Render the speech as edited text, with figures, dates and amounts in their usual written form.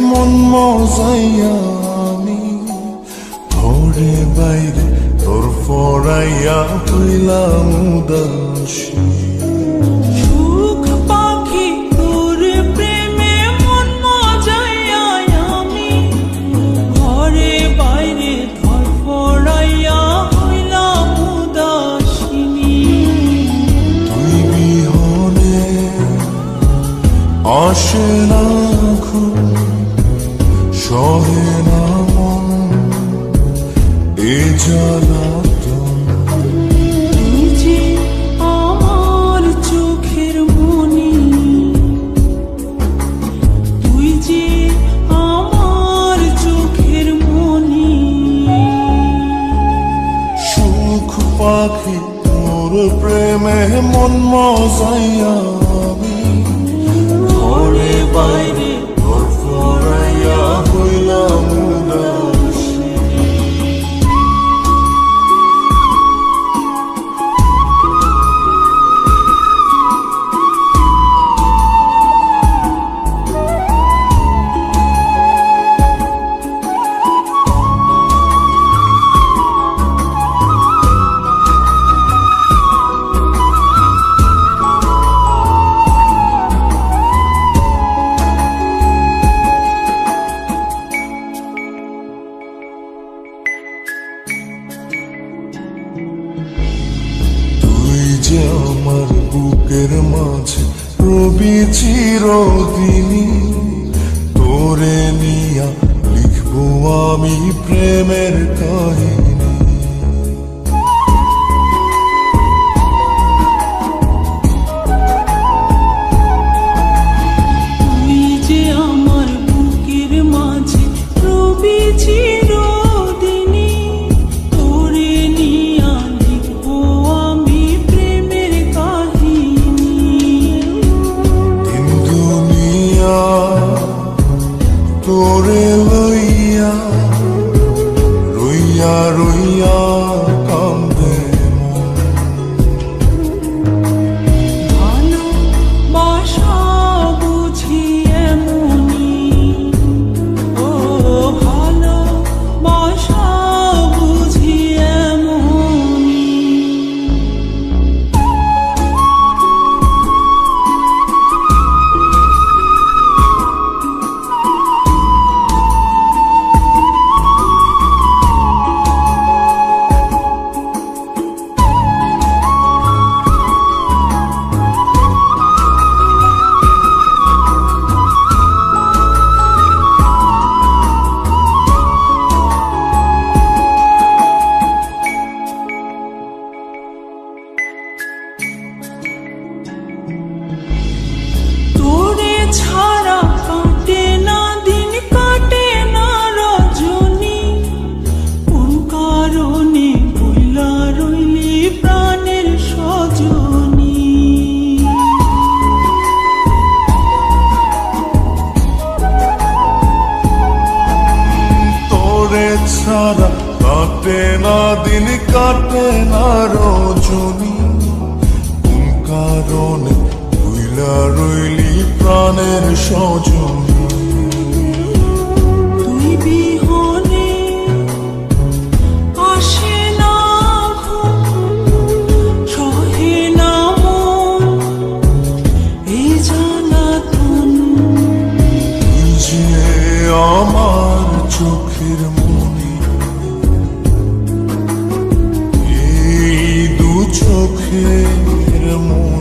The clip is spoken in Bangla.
মন মজাইয়া আমি ঘরে বাইরে তোর ফরাইয়া হইলাম উদাসী। সুখ পাখি তোর প্রেমে মন মজাইয়া আমি ঘরে বাইরে তোর ফরাইয়া হইলাম উদাসিনী। তুই বিহনে আসে না ঘুম, সহে না মন এ জ্বালাতন। তুই যে আমার চোখের মনি, তুই যে আমার চোখের মনি। সুখ পাখি তোর প্রেমে মন মজাইয়া আমি ঘরে বাইরে তোর ফরাইয়া হইলাম উদাসী। আমার বুকের মাঝে রবি চিরদিনী, তোরে নিয়া লিখবো আমি প্রেমের কাহিনী। তুই যে আমার বুকের মাঝে রবি চিরদিনী, তোরে নিয়া লিখবো আমি প্রেমের কাহিনী। দিন দুনিয়া তোরে লইয়া রইয়া রইয়া কান্দে মন। ভালোবাসা বুঝি এমনি, ও ভালোবাসা বুঝি এমনি। তোরে ছাড়া কাটে না দিন, কাটে না রজনী, কোন কারণে বইলা রইলি প্রাণের সজনী। তোরে ছাড়া কাটে না দিন, কাটে না রজনী, কোন কারণে ভুইলা রইলি প্রাণের সজনী। তুই বিহনে আসে না ঘুম, সহে না মন এই জ্বালাতন। তুই যে আমার চোখের মনি, এই দু চোখের মনি।